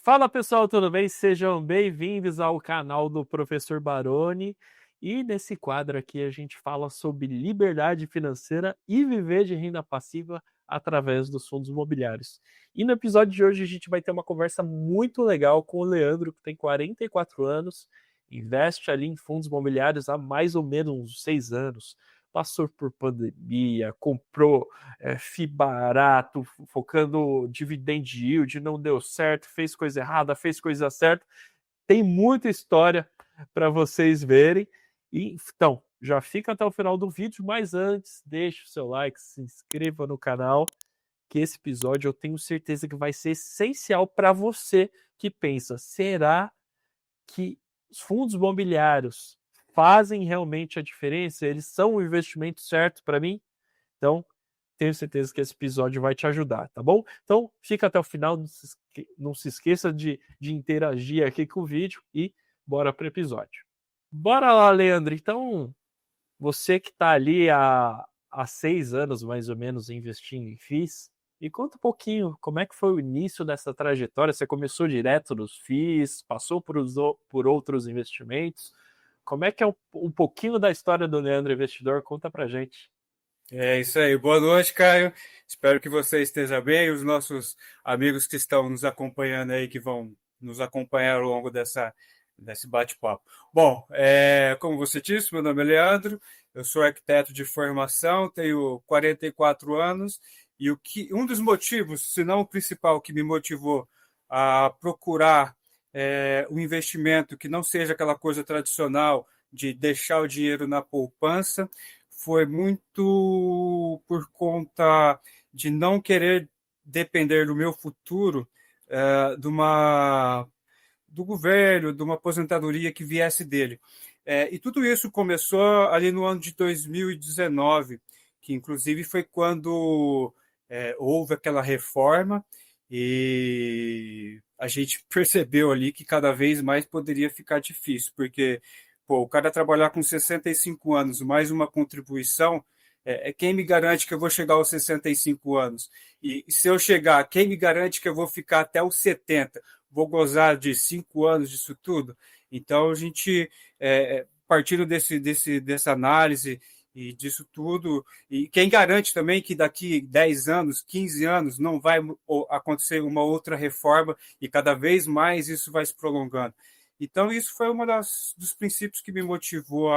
Fala pessoal, tudo bem? Sejam bem-vindos ao canal do Professor Baroni. E nesse quadro aqui a gente fala sobre liberdade financeira e viver de renda passiva através dos fundos imobiliários. E no episódio de hoje a gente vai ter uma conversa muito legal com o Leandro, que tem 44 anos, investe ali em fundos imobiliários há mais ou menos uns 6 anos, passou por pandemia, comprou FI barato, focando dividend yield, não deu certo, fez coisa errada, fez coisa certa. Tem muita história para vocês verem. Então, já fica até o final do vídeo, mas antes, deixe o seu like, se inscreva no canal, que esse episódio eu tenho certeza que vai ser essencial para você que pensa, será que os fundos imobiliários fazem realmente a diferença? Eles são o investimento certo para mim? Então, tenho certeza que esse episódio vai te ajudar, tá bom? Então, fica até o final, não se esqueça de interagir aqui com o vídeo e bora para o episódio. Bora lá, Leandro. Então, você que está ali há 6 anos, mais ou menos, investindo em FIIs, me conta um pouquinho como é que foi o início dessa trajetória. Você começou direto nos FIIs, passou por outros investimentos. Como é que é um pouquinho da história do Leandro Investidor? Conta pra gente. É isso aí. Boa noite, Caio. Espero que você esteja bem e os nossos amigos que estão nos acompanhando aí, que vão nos acompanhar ao longo desse bate-papo. Bom, como você disse, meu nome é Leandro, eu sou arquiteto de formação, tenho 44 anos e um dos motivos, se não o principal, que me motivou a procurar um investimento que não seja aquela coisa tradicional de deixar o dinheiro na poupança, foi muito por conta de não querer depender do meu futuro do governo, de uma aposentadoria que viesse dele. E tudo isso começou ali no ano de 2019, que inclusive foi quando houve aquela reforma e a gente percebeu ali que cada vez mais poderia ficar difícil, porque o cara trabalhar com 65 anos, mais uma contribuição, quem me garante que eu vou chegar aos 65 anos? E se eu chegar, quem me garante que eu vou ficar até os 70? Vou gozar de 5 anos disso tudo? Então, a gente, partindo dessa análise e disso tudo, e quem garante também que daqui 10 anos, 15 anos, não vai acontecer uma outra reforma e cada vez mais isso vai se prolongando. Então, isso foi dos princípios que me motivou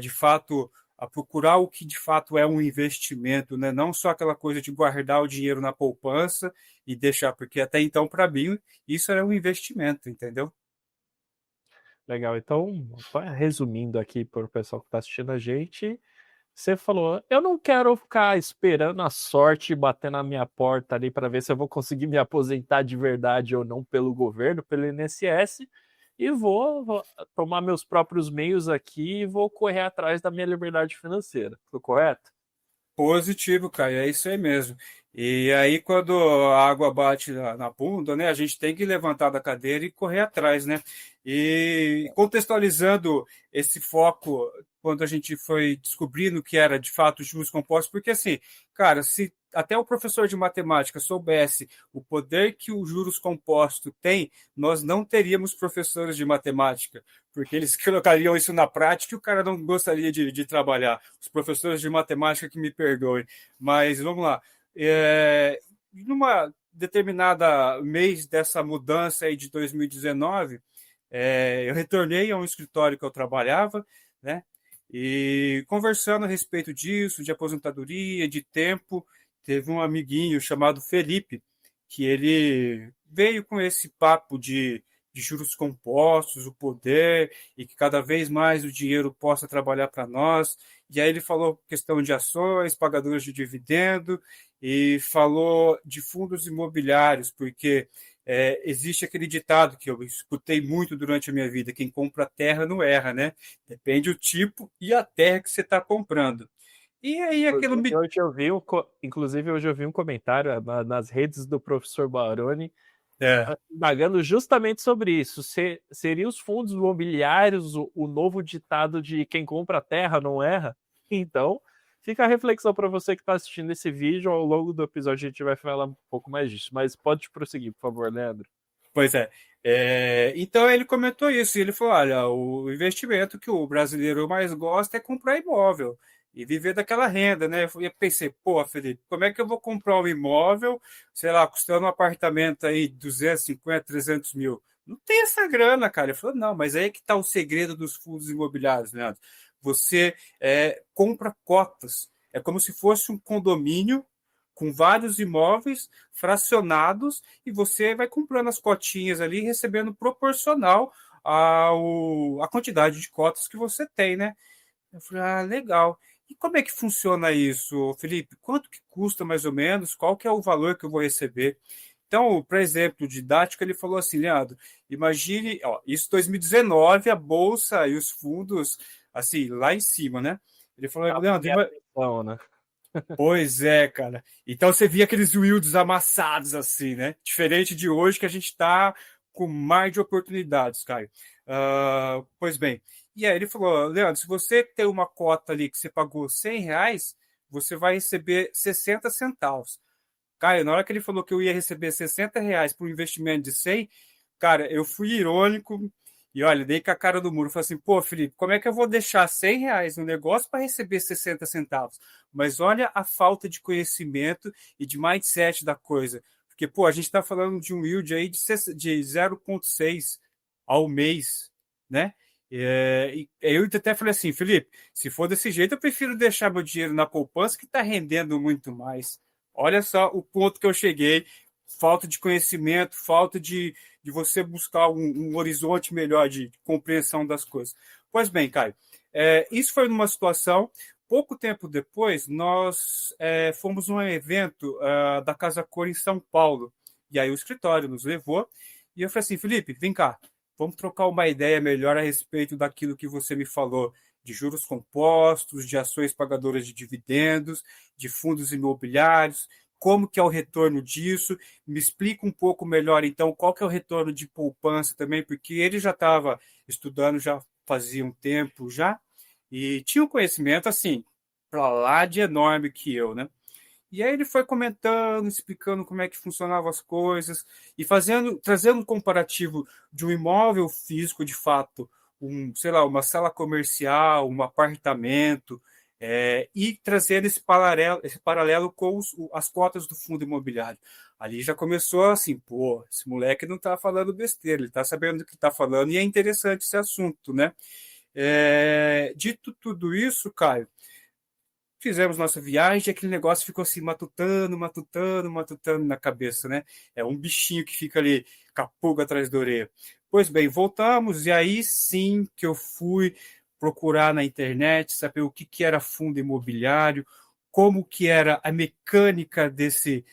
de fato, a procurar o que de fato é um investimento, né? Não só aquela coisa de guardar o dinheiro na poupança e deixar, porque até então, para mim, isso era um investimento, entendeu? Legal, então, resumindo aqui para o pessoal que está assistindo a gente, você falou: eu não quero ficar esperando a sorte bater na minha porta ali para ver se eu vou conseguir me aposentar de verdade ou não pelo governo, pelo INSS, e vou tomar meus próprios meios aqui e vou correr atrás da minha liberdade financeira. Tô correto? Positivo, Caio, é isso aí mesmo. E aí, quando a água bate na bunda, né, a gente tem que levantar da cadeira e correr atrás, né? E contextualizando esse foco, quando a gente foi descobrindo que era de fato juros compostos, porque assim, cara, se até o professor de matemática soubesse o poder que o juros composto tem, nós não teríamos professores de matemática, porque eles colocariam isso na prática e o cara não gostaria de trabalhar. Os professores de matemática que me perdoem. Mas vamos lá. Numa determinada mês dessa mudança aí de 2019, eu retornei a um escritório que eu trabalhava, né? E conversando a respeito disso, de aposentadoria, de tempo, teve um amiguinho chamado Felipe, que ele veio com esse papo de juros compostos, o poder, e que cada vez mais o dinheiro possa trabalhar para nós. E aí ele falou questão de ações, pagadoras de dividendo, e falou de fundos imobiliários, porque existe aquele ditado que eu escutei muito durante a minha vida: quem compra terra não erra, né? Depende do tipo e a terra que você está comprando. E aí aquilo me. Inclusive hoje eu vi um comentário nas redes do professor Baroni É, indagando justamente sobre isso. Seriam os fundos imobiliários o novo ditado de quem compra terra não erra? Então, fica a reflexão para você que está assistindo esse vídeo. Ao longo do episódio a gente vai falar um pouco mais disso. Mas pode prosseguir, por favor, Leandro. Pois é. Então ele comentou isso, e ele falou: olha, o investimento que o brasileiro mais gosta é comprar imóvel e viver daquela renda, né? Eu pensei, pô, Felipe, como é que eu vou comprar um imóvel, sei lá, custando um apartamento aí 250, 300 mil? Não tem essa grana, cara. Ele falou: não, mas aí que está o segredo dos fundos imobiliários, Leandro. Você compra cotas. É como se fosse um condomínio com vários imóveis fracionados e você vai comprando as cotinhas ali, recebendo proporcional à quantidade de cotas que você tem, né? Eu falei, legal. E como é que funciona isso, Felipe? Quanto que custa mais ou menos? Qual que é o valor que eu vou receber? Então, para exemplo didático, ele falou assim, Leandro, imagine, ó, isso 2019, a bolsa e os fundos, assim, lá em cima, né? Ele falou, Tava Leandro, em atenção, né? pois é, cara. Então você via aqueles yields amassados assim, né? Diferente de hoje que a gente está com mais de oportunidades, Caio. Pois bem. E aí ele falou, Leandro, se você tem uma cota ali que você pagou R$ 100, você vai receber 60 centavos. Caio, na hora que ele falou que eu ia receber R$ 60 por um investimento de 100, cara, eu fui irônico e olha, dei com a cara do muro. Falei assim, pô, Felipe, como é que eu vou deixar R$ 100 no negócio para receber 60 centavos? Mas olha a falta de conhecimento e de mindset da coisa. Porque, pô, a gente está falando de um yield aí de 0,6 ao mês, né? E eu até falei assim, Felipe, se for desse jeito, eu prefiro deixar meu dinheiro na poupança que está rendendo muito mais. Olha só o ponto que eu cheguei. Falta de conhecimento, falta de você buscar um horizonte melhor de compreensão das coisas. Pois bem, Caio, isso foi numa situação. Pouco tempo depois, nós fomos num evento da Casa Cor em São Paulo. E aí o escritório nos levou. E eu falei assim, Felipe, vem cá, vamos trocar uma ideia melhor a respeito daquilo que você me falou de juros compostos, de ações pagadoras de dividendos, de fundos imobiliários, como que é o retorno disso, me explica um pouco melhor, então, qual que é o retorno de poupança também, porque ele já estava estudando já fazia um tempo já, e tinha um conhecimento, assim, para lá de enorme que eu, né? E aí ele foi comentando, explicando como é que funcionavam as coisas e trazendo um comparativo de um imóvel físico, de fato, sei lá, uma sala comercial, um apartamento, e trazendo esse paralelo com as cotas do fundo imobiliário. Ali já começou assim, pô, esse moleque não está falando besteira, ele está sabendo do que está falando e é interessante esse assunto, né? Dito tudo isso, Caio, fizemos nossa viagem e aquele negócio ficou assim, matutando, matutando, matutando na cabeça, né? É um bichinho que fica ali, com a pulga atrás da orelha. Pois bem, voltamos e aí sim que eu fui procurar na internet, saber o que era fundo imobiliário, como que era a mecânica desse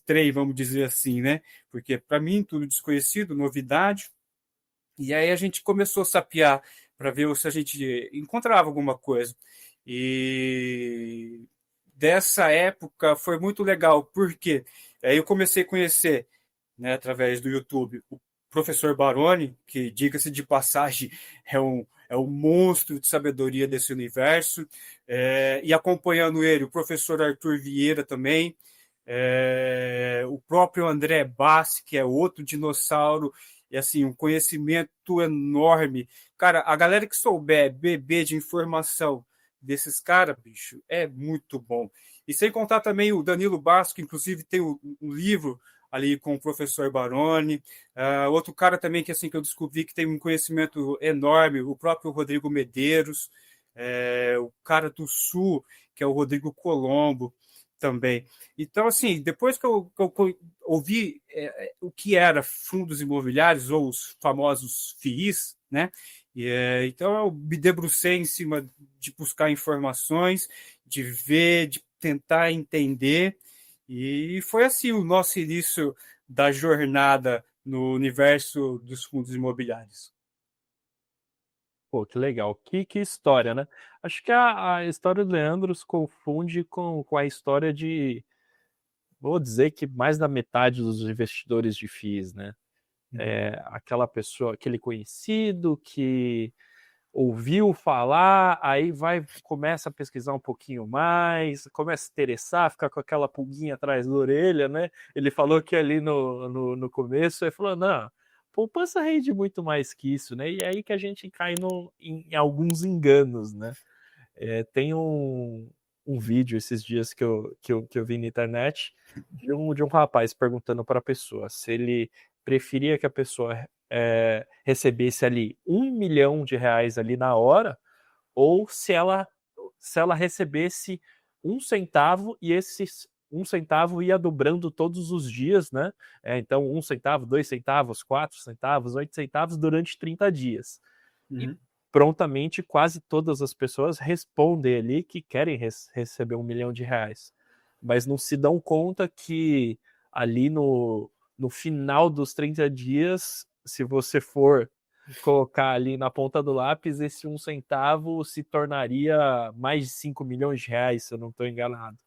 trem, vamos dizer assim, né? Porque para mim tudo desconhecido, novidade. E aí a gente começou a sapear para ver se a gente encontrava alguma coisa. E dessa época foi muito legal, porque aí eu comecei a conhecer, né, através do YouTube, o professor Baroni, que, diga-se de passagem, é um monstro de sabedoria desse universo, e acompanhando ele, o professor Arthur Vieira também, o próprio André Bassi, que é outro dinossauro, e assim, um conhecimento enorme. Cara, a galera que souber beber de informação desses caras, bicho, é muito bom. E sem contar também o Danilo Basco, que inclusive tem um livro ali com o professor Baroni. Outro cara também que assim que eu descobri que tem um conhecimento enorme, o próprio Rodrigo Medeiros, o cara do Sul, que é o Rodrigo Colombo também. Então, assim, depois que eu ouvi o que era fundos imobiliários ou os famosos FIIs, né? Então eu me debrucei em cima de buscar informações, de ver, de tentar entender, e foi assim o nosso início da jornada no universo dos fundos imobiliários. Pô, que legal. Que história, né? Acho que a história do Leandro se confunde com a história de, vou dizer que mais da metade dos investidores de FIIs, né? Aquela pessoa, aquele conhecido que ouviu falar, aí começa a pesquisar um pouquinho mais, começa a se interessar, fica com aquela pulguinha atrás da orelha, né? Ele falou que ali no começo, ele falou, não, poupança rende muito mais que isso, né? E é aí que a gente cai em alguns enganos, né? Tem um vídeo esses dias que eu vi na internet de um rapaz perguntando para a pessoa se ele preferia que a pessoa recebesse ali R$ 1 milhão ali na hora, ou se ela recebesse 1 centavo e esse 1 centavo ia dobrando todos os dias, né? Então, 1 centavo, 2 centavos, 4 centavos, 8 centavos durante 30 dias. E Uhum. prontamente quase todas as pessoas respondem ali que querem receber R$ 1 milhão, mas não se dão conta que ali no final dos 30 dias, se você for colocar ali na ponta do lápis, esse 1 centavo se tornaria mais de R$ 5 milhões, se eu não estou enganado.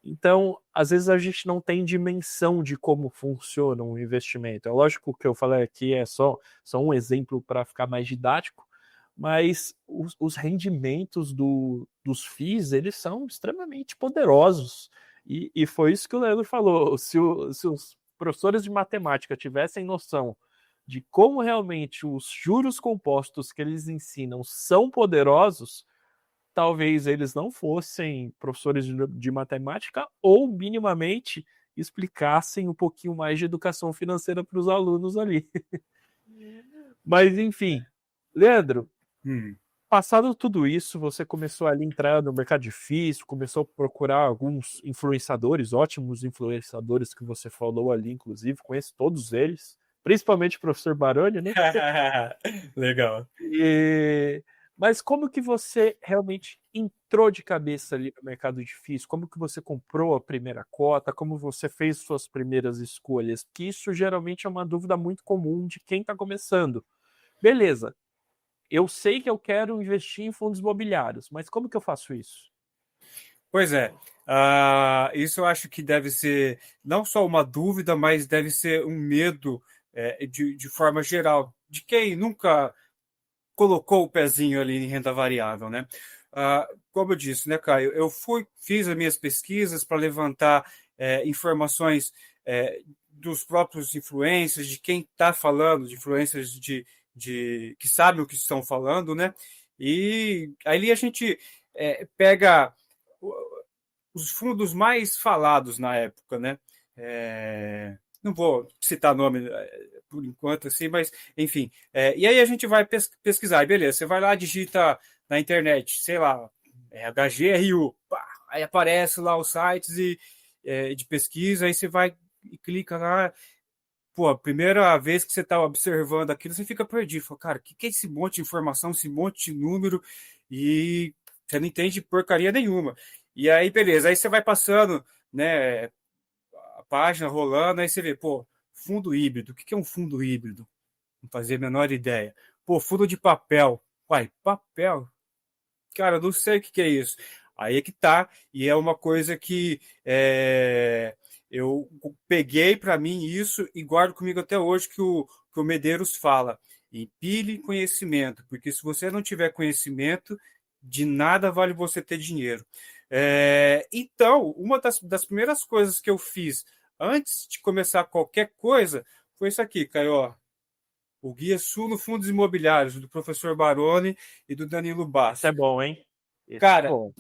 Então, às vezes a gente não tem dimensão de como funciona um investimento. É lógico que eu falei aqui é só um exemplo para ficar mais didático, mas os rendimentos dos FIIs, eles são extremamente poderosos. E foi isso que o Leandro falou. Se os professores de matemática tivessem noção de como realmente os juros compostos que eles ensinam são poderosos, talvez eles não fossem professores de matemática ou minimamente explicassem um pouquinho mais de educação financeira para os alunos ali. Mas enfim, Leandro, Hum. passado tudo isso, você começou ali a entrar no mercado difícil, começou a procurar alguns influenciadores, ótimos influenciadores que você falou ali, inclusive, conheço todos eles, principalmente o professor Baroni, né? Legal. E... Mas como que você realmente entrou de cabeça ali no mercado difícil? Como que você comprou a primeira cota? Como você fez suas primeiras escolhas? Porque isso geralmente é uma dúvida muito comum de quem está começando. Beleza, eu sei que eu quero investir em fundos imobiliários, mas como que eu faço isso? Pois é, isso eu acho que deve ser não só uma dúvida, mas deve ser um medo de forma geral, de quem nunca colocou o pezinho ali em renda variável, né? Como eu disse, né, Caio, fiz as minhas pesquisas para levantar informações dos próprios influencers, de quem está falando, de influencers que sabem o que estão falando, né? E ali a gente pega os fundos mais falados na época, né? Não vou citar nome por enquanto, assim, mas enfim. E aí a gente vai pesquisar, e beleza, você vai lá, digita na internet, sei lá, HGRU, pá, aí aparece lá os sites de pesquisa, aí você vai e clica lá. Pô, a primeira vez que você está observando aquilo, você fica perdido. Fala, cara, o que é esse monte de informação, esse monte de número? E você não entende porcaria nenhuma. E aí, beleza, aí você vai passando, né, a página rolando, aí você vê, pô, fundo híbrido. O que é um fundo híbrido? Não fazia a menor ideia. Pô, fundo de papel. Uai, papel? Cara, eu não sei o que é isso. Aí é que tá, e é uma coisa que eu peguei para mim isso e guardo comigo até hoje, que o Medeiros fala. Empilhe conhecimento, porque se você não tiver conhecimento, de nada vale você ter dinheiro. Então, uma das primeiras coisas que eu fiz antes de começar qualquer coisa foi isso aqui, Caio. O Guia Sul no Fundos Imobiliários, do professor Baroni e do Danilo Esse é Bassi. bom, hein? Esse é Cara, bom.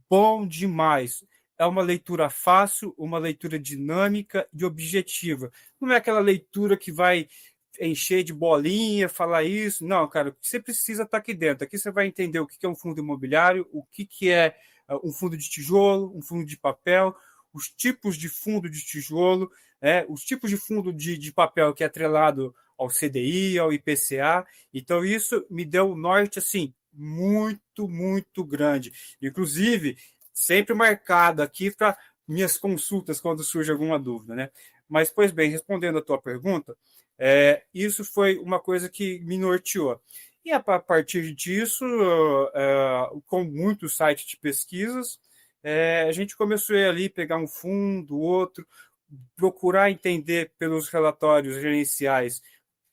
bom demais. É uma leitura fácil, uma leitura dinâmica e objetiva. Não é aquela leitura que vai encher de bolinha, falar isso. Não, cara, você precisa estar aqui dentro. Aqui você vai entender o que é um fundo imobiliário, o que é um fundo de tijolo, um fundo de papel, os tipos de fundo de tijolo, os tipos de fundo de papel que é atrelado ao CDI, ao IPCA. Então, isso me deu um norte, assim, muito, muito grande. Inclusive, sempre marcado aqui para minhas consultas quando surge alguma dúvida, né? Mas, pois bem, respondendo a tua pergunta, isso foi uma coisa que me norteou. E a partir disso, com muitos sites de pesquisas, a gente começou a ali pegar um fundo, outro, procurar entender pelos relatórios gerenciais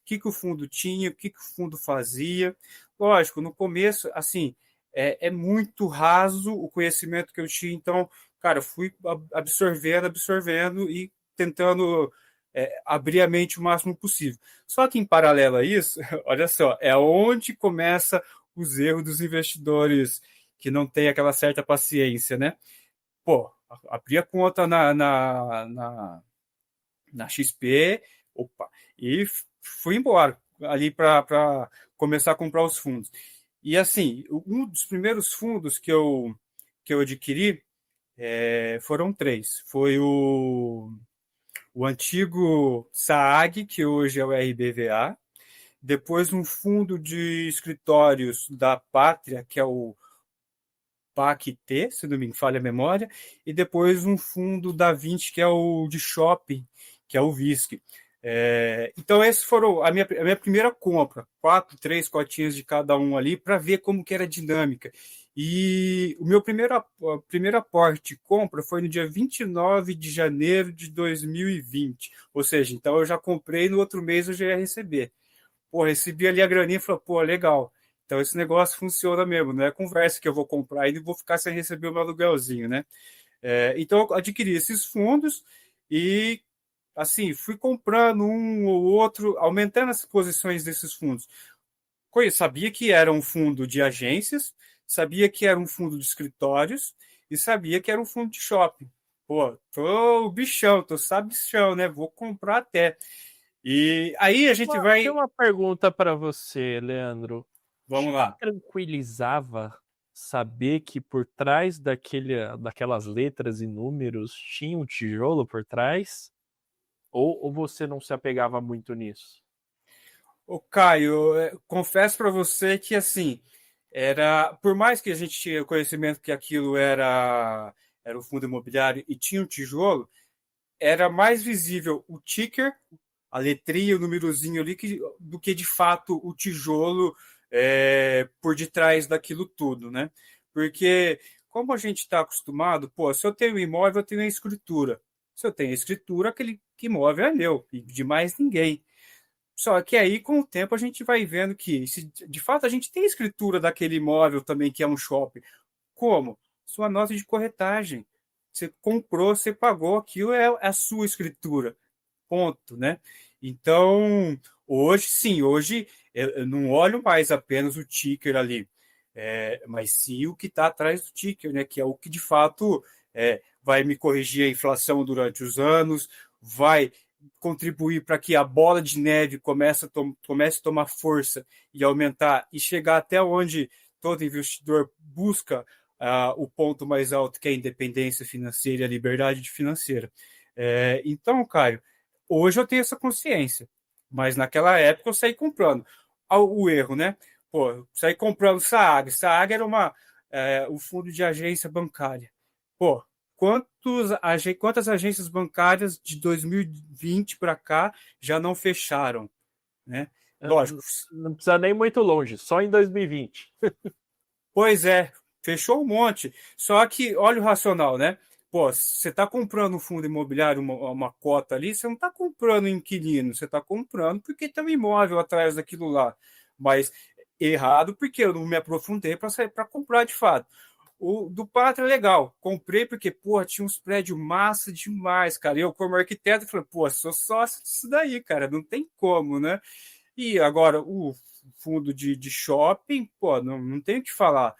que o fundo tinha, o que o fundo fazia. Lógico, no começo, assim, é muito raso o conhecimento que eu tinha, então, cara, fui absorvendo e tentando abrir a mente o máximo possível. Só que, em paralelo a isso, olha só, é onde começa os erros dos investidores que não têm aquela certa paciência, né? Pô, abri a conta na XP, opa, e fui embora ali para começar a comprar os fundos. E assim, um dos primeiros fundos que eu adquiri foram três. Foi o antigo SAAG, que hoje é o RBVA, depois um fundo de escritórios da Pátria, que é o PAC-T, se não me falha a memória, e depois um fundo da Vinci, que é o de shopping, que é o VISC. Então, esses foram a minha primeira compra, 3 cotinhas de cada um ali, para ver como que era a dinâmica. E o meu primeiro aporte de compra foi no dia 29 de janeiro de 2020. Ou seja, então eu já comprei, no outro mês eu já ia receber. Pô, recebi ali a graninha e falei, pô, legal. Então esse negócio funciona mesmo, não é conversa que eu vou comprar e vou ficar sem receber o meu aluguelzinho, né? Então eu adquiri esses fundos e, assim, fui comprando um ou outro, aumentando as posições desses fundos. Sabia que era um fundo de agências, sabia que era um fundo de escritórios e sabia que era um fundo de shopping. Pô, tô o bichão, tô sabichão, né? Vou comprar até. E aí a gente Tem vai. uma pergunta para você, Leandro. Vamos Te lá. tranquilizava saber que por trás daquelas letras e números tinha um tijolo por trás? Ou você não se apegava muito nisso? Ô, Caio, confesso para você que, assim, por mais que a gente tinha conhecimento que aquilo era o fundo imobiliário e tinha um tijolo, era mais visível o ticker, a letrinha, o númerozinho ali, do que de fato o tijolo por detrás daquilo tudo, né? Porque, como a gente está acostumado, pô, se eu tenho um imóvel, eu tenho a escritura. Se eu tenho a escritura, aquele imóvel é meu e de mais ninguém. Só que aí, com o tempo, a gente vai vendo que, se de fato, a gente tem escritura daquele imóvel também, que é um shopping. Como? Sua nota de corretagem. Você comprou, você pagou, aquilo é a sua escritura. Ponto, né? Então, hoje, sim, hoje eu não olho mais apenas o ticker ali, mas sim o que está atrás do ticker, né? Que é o que de fato vai me corrigir a inflação durante os anos, vai contribuir para que a bola de neve comece a tomar força e aumentar e chegar até onde todo investidor busca o ponto mais alto, que é a independência financeira e a liberdade financeira. Então, Caio, hoje eu tenho essa consciência, mas naquela época eu saí comprando. O erro, né? Pô, eu saí comprando Saag. Saag era o fundo de agência bancária. Pô, quantas agências bancárias de 2020 para cá já não fecharam, né? Lógico. Não precisa nem muito longe, só em 2020. Pois é, fechou um monte. Só que, olha o racional, né? Pô, você está comprando um fundo imobiliário, uma cota ali, você não está comprando um inquilino, você está comprando porque tem um imóvel atrás daquilo lá. Mas errado porque eu não me aprofundei para comprar de fato. O do Pátria é legal. Comprei porque, pô, tinha uns prédios massa demais, cara. Eu, como arquiteto, falei, pô, sou sócio disso daí, cara. Não tem como, né? E agora, o fundo de shopping, pô, não tem o que falar.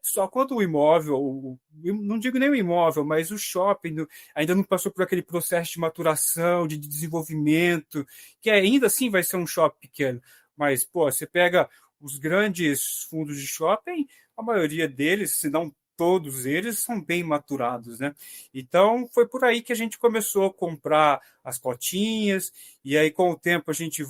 Só quando o imóvel, não digo nem o imóvel, mas o shopping ainda não passou por aquele processo de maturação, de desenvolvimento, que ainda assim vai ser um shopping pequeno. Mas, pô, você pega os grandes fundos de shopping, a maioria deles, se não todos eles, são bem maturados, né? Então, foi por aí que a gente começou a comprar as cotinhas, e aí, com o tempo, a gente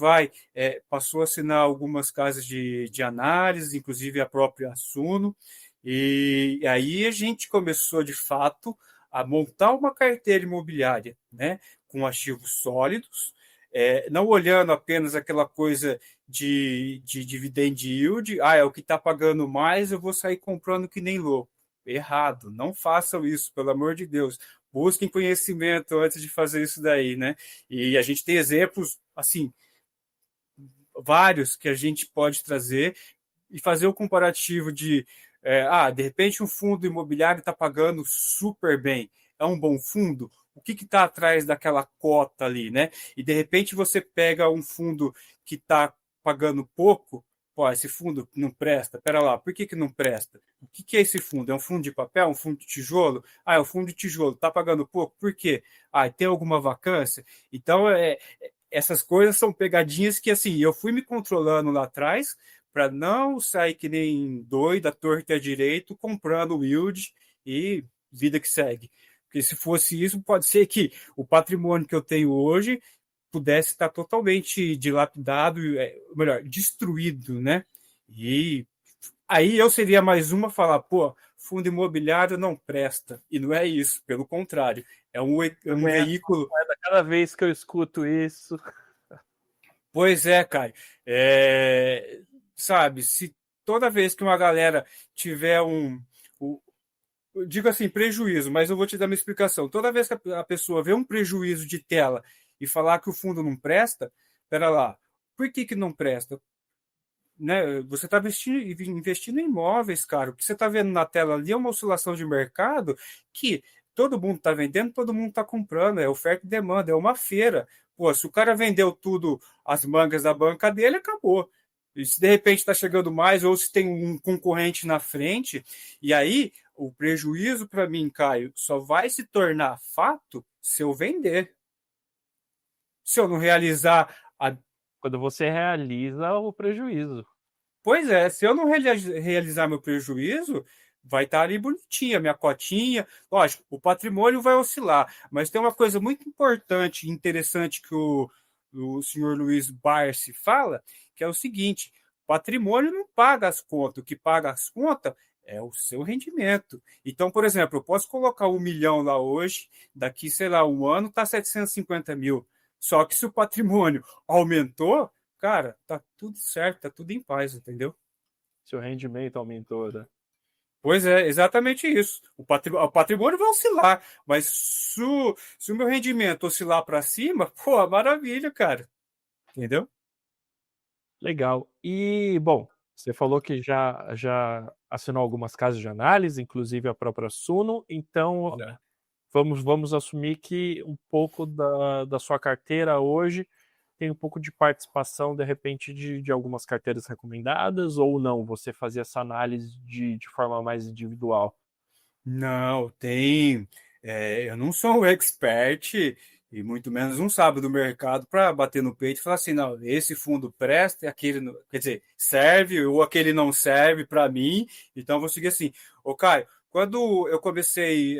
passou a assinar algumas casas de análise, inclusive a própria Suno, e aí a gente começou, de fato, a montar uma carteira imobiliária, né, com ativos sólidos, não olhando apenas aquela coisa de dividend yield, é o que está pagando mais, eu vou sair comprando que nem louco. Errado, não façam isso, pelo amor de Deus. Busquem conhecimento antes de fazer isso daí, né? E a gente tem exemplos, assim, vários que a gente pode trazer e fazer o comparativo de repente um fundo imobiliário está pagando super bem, é um bom fundo? O que está atrás daquela cota ali, né? E de repente você pega um fundo que está pagando pouco, pô, esse fundo não presta, pera lá, por que não presta? O que é esse fundo? É um fundo de papel, um fundo de tijolo? Ah, é um fundo de tijolo, está pagando pouco, por quê? Ah, tem alguma vacância? Então, essas coisas são pegadinhas que, assim, eu fui me controlando lá atrás para não sair que nem doido, à torta e à direito, comprando o yield e vida que segue. Porque se fosse isso, pode ser que o patrimônio que eu tenho hoje pudesse estar totalmente dilapidado, melhor, destruído, né? E aí eu seria mais uma a falar, pô, fundo imobiliário não presta. E não é isso, pelo contrário. É um veículo. Cada vez que eu escuto isso. Pois é, Caio. Sabe, se toda vez que uma galera tiver digo assim, prejuízo, mas eu vou te dar uma explicação. Toda vez que a pessoa vê um prejuízo de tela e falar que o fundo não presta, pera lá, por que não presta? Né? Você está investindo em imóveis, cara. O que você está vendo na tela ali é uma oscilação de mercado que todo mundo está vendendo, todo mundo está comprando. É oferta e demanda, é uma feira. Pô, se o cara vendeu tudo, as mangas da banca dele, acabou. E se de repente está chegando mais, ou se tem um concorrente na frente, e aí o prejuízo para mim, Caio, só vai se tornar fato se eu vender. Se eu não realizar a Quando você realiza o prejuízo. Pois é, se eu não realizar meu prejuízo, vai estar ali bonitinha, minha cotinha. Lógico, o patrimônio vai oscilar, mas tem uma coisa muito importante e interessante que o senhor Luiz Barsi fala, que é o seguinte: patrimônio não paga as contas, o que paga as contas é o seu rendimento. Então, por exemplo, eu posso colocar 1 milhão lá hoje, daqui, sei lá, um ano, está 750 mil. Só que se o patrimônio aumentou, cara, tá tudo certo, tá tudo em paz, entendeu? Seu rendimento aumentou, né? Pois é, exatamente isso. O patrimônio vai oscilar, mas se o meu rendimento oscilar para cima, pô, maravilha, cara. Entendeu? Legal. E, bom, você falou que já assinou algumas casas de análise, inclusive a própria Suno, então Já. vamos assumir que um pouco da sua carteira hoje tem um pouco de participação, de repente, de algumas carteiras recomendadas, ou não? Você fazia essa análise de forma mais individual? Não, tem. Eu não sou um expert e muito menos um sábio do mercado para bater no peito e falar assim, não, esse fundo presta, aquele, quer dizer, serve ou aquele não serve para mim, então eu vou seguir assim. Ô, Caio, quando eu comecei,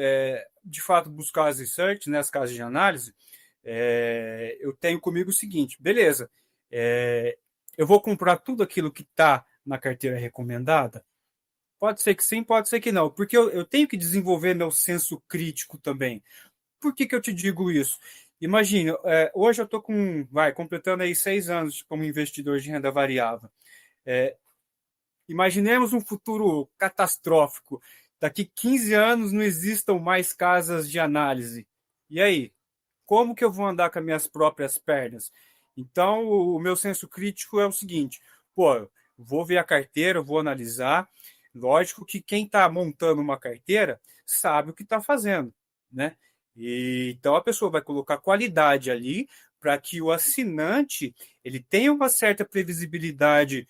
de fato, buscar as research, né, as casas de análise, eu tenho comigo o seguinte, beleza, eu vou comprar tudo aquilo que está na carteira recomendada? Pode ser que sim, pode ser que não, porque eu tenho que desenvolver meu senso crítico também. Por que eu te digo isso? Imagina, hoje eu estou completando aí 6 anos como investidor de renda variável. Imaginemos um futuro catastrófico. Daqui 15 anos não existam mais casas de análise. E aí? Como que eu vou andar com as minhas próprias pernas? Então, o meu senso crítico é o seguinte: pô, vou ver a carteira, vou analisar. Lógico que quem está montando uma carteira sabe o que está fazendo, né? E, então a pessoa vai colocar qualidade ali para que o assinante ele tenha uma certa previsibilidade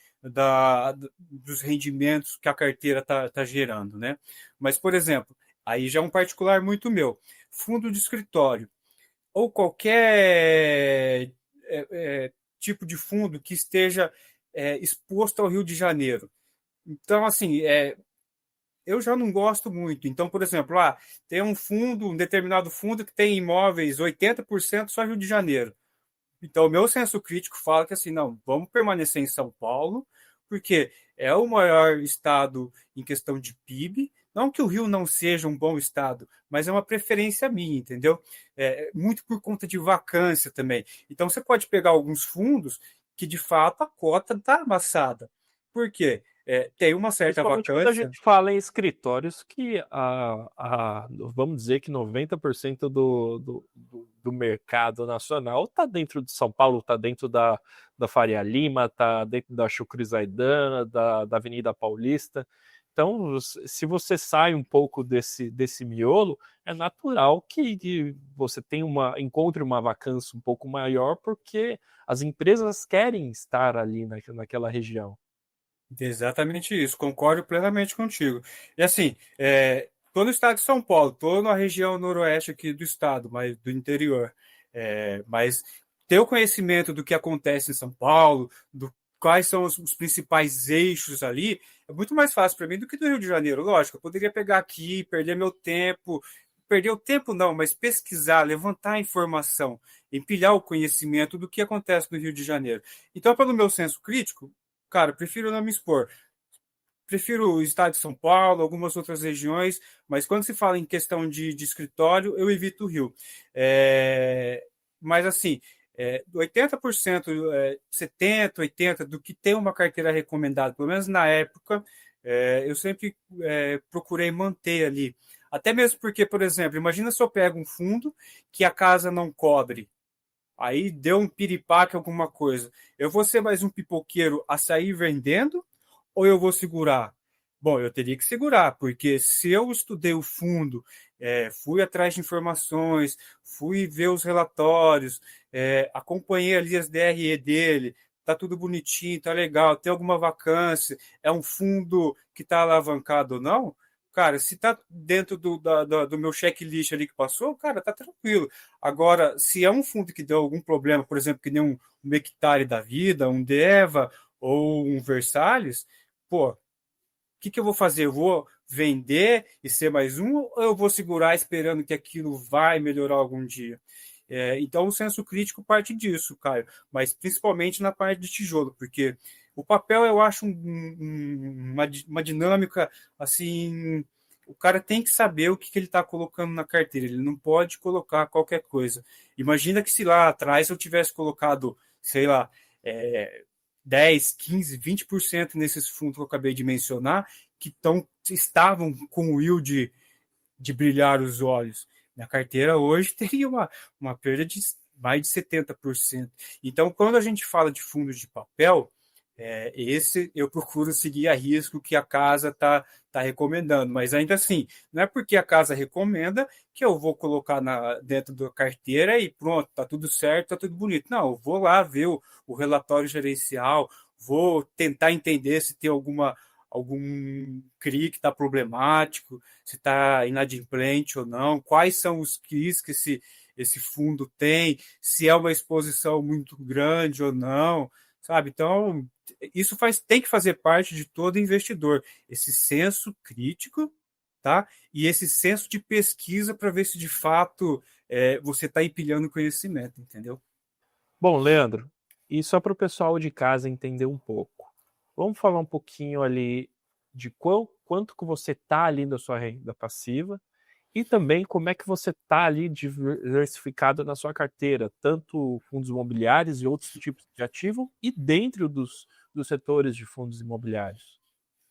dos rendimentos que a carteira está gerando, né? Mas, por exemplo, aí já é um particular muito meu, fundo de escritório ou qualquer tipo de fundo que esteja exposto ao Rio de Janeiro. Então, assim, eu já não gosto muito. Então, por exemplo, tem um determinado fundo que tem imóveis 80% só Rio de Janeiro. Então, o meu senso crítico fala que assim, não, vamos permanecer em São Paulo, porque é o maior estado em questão de PIB. Não que o Rio não seja um bom estado, mas é uma preferência minha, entendeu? Muito por conta de vacância também. Então, você pode pegar alguns fundos que, de fato, a cota está amassada. Por quê? tem uma certa Principalmente quando a vacância. gente fala em escritórios que vamos dizer que 90% do mercado nacional está dentro de São Paulo, está dentro da Faria Lima, está dentro da Chucri Zaidan, da Avenida Paulista. Então, se você sai um pouco desse miolo, é natural que você encontre uma vacância um pouco maior, porque as empresas querem estar ali naquela região. Exatamente isso, concordo plenamente contigo. E assim, estou no estado de São Paulo, estou na região noroeste aqui do estado, mas do interior. Mas ter o conhecimento do que acontece em São Paulo, quais são os principais eixos ali, é muito mais fácil para mim do que do Rio de Janeiro. Lógico, eu poderia pegar aqui, perder meu tempo, perder o tempo não, mas pesquisar, levantar informação, empilhar o conhecimento do que acontece no Rio de Janeiro. Então, pelo meu senso crítico, cara, prefiro não me expor. Prefiro o estado de São Paulo, algumas outras regiões, mas quando se fala em questão de escritório, eu evito o Rio. Mas, assim, 80%, 70%, 80% do que tem uma carteira recomendada, pelo menos na época, eu sempre procurei manter ali. Até mesmo porque, por exemplo, imagina se eu pego um fundo que a casa não cobre. Aí deu um piripaque, alguma coisa. Eu vou ser mais um pipoqueiro a sair vendendo ou eu vou segurar? Bom, eu teria que segurar, porque se eu estudei o fundo, fui atrás de informações, fui ver os relatórios, acompanhei ali as DRE dele, tá tudo bonitinho, tá legal, tem alguma vacância, é um fundo que está alavancado ou não, cara, se tá dentro do meu checklist ali que passou, cara, tá tranquilo. Agora, se é um fundo que deu algum problema, por exemplo, que nem um Hectare da vida, um Deva ou um Versalhes, pô, que eu vou fazer? Eu vou vender e ser mais um ou eu vou segurar esperando que aquilo vai melhorar algum dia? Então, o senso crítico parte disso, Caio, mas principalmente na parte de tijolo, porque o papel eu acho uma dinâmica assim. O cara tem que saber o que ele está colocando na carteira, ele não pode colocar qualquer coisa. Imagina que se lá atrás eu tivesse colocado, sei lá, 10, 15, 20% nesses fundos que eu acabei de mencionar, que estavam com o yield de brilhar os olhos. Minha carteira hoje teria uma perda de mais de 70%. Então, quando a gente fala de fundos de papel, esse eu procuro seguir a risco que a casa tá recomendando, mas ainda assim, não é porque a casa recomenda que eu vou colocar dentro da carteira e pronto, tá tudo certo, tá tudo bonito. Não, eu vou lá ver o relatório gerencial, vou tentar entender se tem algum CRI que está problemático, se está inadimplente ou não, quais são os CRIs que esse fundo tem, se é uma exposição muito grande ou não, sabe? Então, isso tem que fazer parte de todo investidor, esse senso crítico, tá? E esse senso de pesquisa para ver se de fato você está empilhando conhecimento, entendeu? Bom, Leandro, e só para o pessoal de casa entender um pouco, vamos falar um pouquinho ali de quanto que você está ali na sua renda passiva e também como é que você está ali diversificado na sua carteira, tanto fundos imobiliários e outros tipos de ativo e dentro dos setores de fundos imobiliários.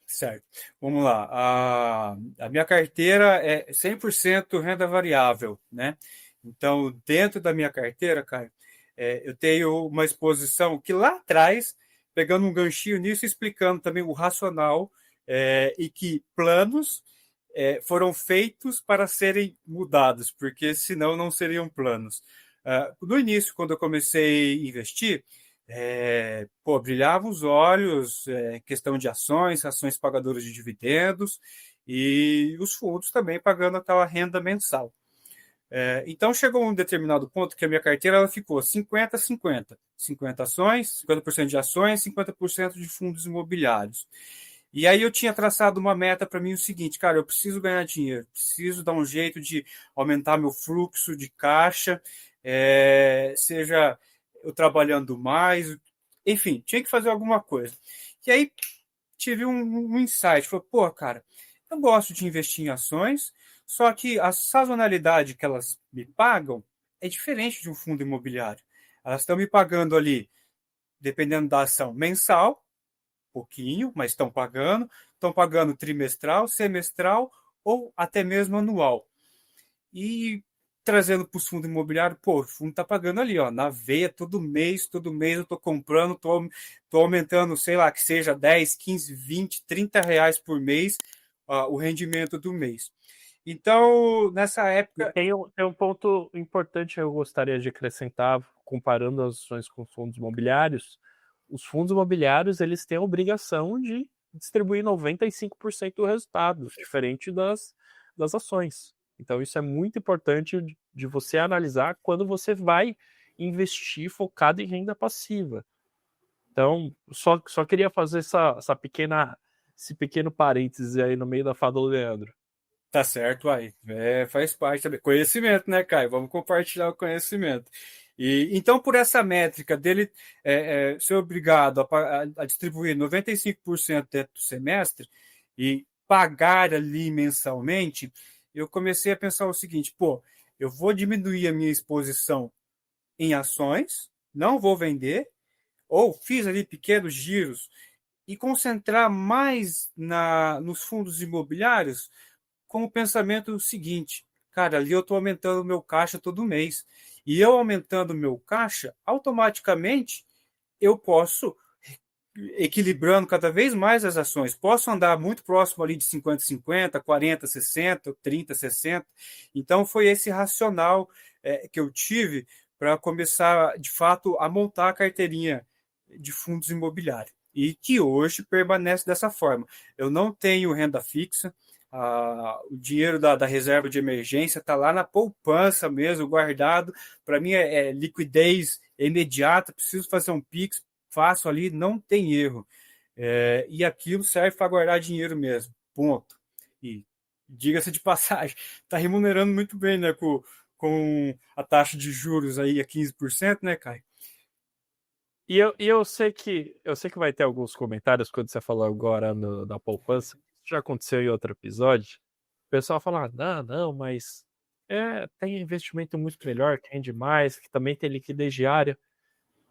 Certo. Vamos lá. A minha carteira é 100% renda variável, né? Então, dentro da minha carteira, cara, eu tenho uma exposição que lá atrás, pegando um ganchinho nisso, explicando também o racional e que planos foram feitos para serem mudados, porque senão não seriam planos. No início, quando eu comecei a investir, brilhavam os olhos, questão de ações pagadoras de dividendos e os fundos também pagando aquela renda mensal. Então chegou um determinado ponto que a minha carteira ela ficou 50-50. 50 ações, 50% de ações, 50% de fundos imobiliários. E aí eu tinha traçado uma meta para mim o seguinte, cara, eu preciso ganhar dinheiro, preciso dar um jeito de aumentar meu fluxo de caixa, seja eu trabalhando mais, enfim, tinha que fazer alguma coisa. E aí tive um insight, falei, pô, cara, eu gosto de investir em ações, só que a sazonalidade que elas me pagam é diferente de um fundo imobiliário. Elas estão me pagando ali, dependendo da ação, mensal, pouquinho, mas estão pagando trimestral, semestral ou até mesmo anual. E trazendo para os fundos imobiliários, pô, o fundo está pagando ali, ó, na veia, todo mês eu estou comprando, tô aumentando, sei lá, que seja 10, 15, 20, 30 reais por mês o rendimento do mês. Então, nessa época... Tem um ponto importante que eu gostaria de acrescentar, comparando as ações com fundos imobiliários. Os fundos imobiliários, eles têm a obrigação de distribuir 95% do resultado, diferente das ações. Então, isso é muito importante de você analisar quando você vai investir focado em renda passiva. Então, só queria fazer esse pequeno parêntese aí no meio da fala do Leandro. Tá certo, aí. Faz parte também. Conhecimento, né, Caio? Vamos compartilhar o conhecimento. E então, por essa métrica dele ser obrigado a distribuir 95% dentro do semestre e pagar ali mensalmente, eu comecei a pensar o seguinte: pô, eu vou diminuir a minha exposição em ações, não vou vender, ou fiz ali pequenos giros e concentrar mais nos fundos imobiliários com o pensamento seguinte: cara, ali eu estou aumentando o meu caixa todo mês. E eu aumentando o meu caixa, automaticamente eu posso, equilibrando cada vez mais as ações, posso andar muito próximo ali de 50-50, 40-60, 30-60. Então foi esse racional que eu tive para começar, de fato, a montar a carteirinha de fundos imobiliários. E que hoje permanece dessa forma. Eu não tenho renda fixa, o dinheiro da reserva de emergência está lá na poupança mesmo, guardado. Para mim é liquidez imediata, preciso fazer um Pix, faço ali, não tem erro. E aquilo serve para guardar dinheiro mesmo, ponto. E diga-se de passagem, está remunerando muito bem, né, com a taxa de juros aí a 15%, né, Caio? E eu sei que vai ter alguns comentários quando você falou agora da poupança. Isso já aconteceu em outro episódio. O pessoal fala, não, mas tem investimento muito melhor, que rende mais, que também tem liquidez diária.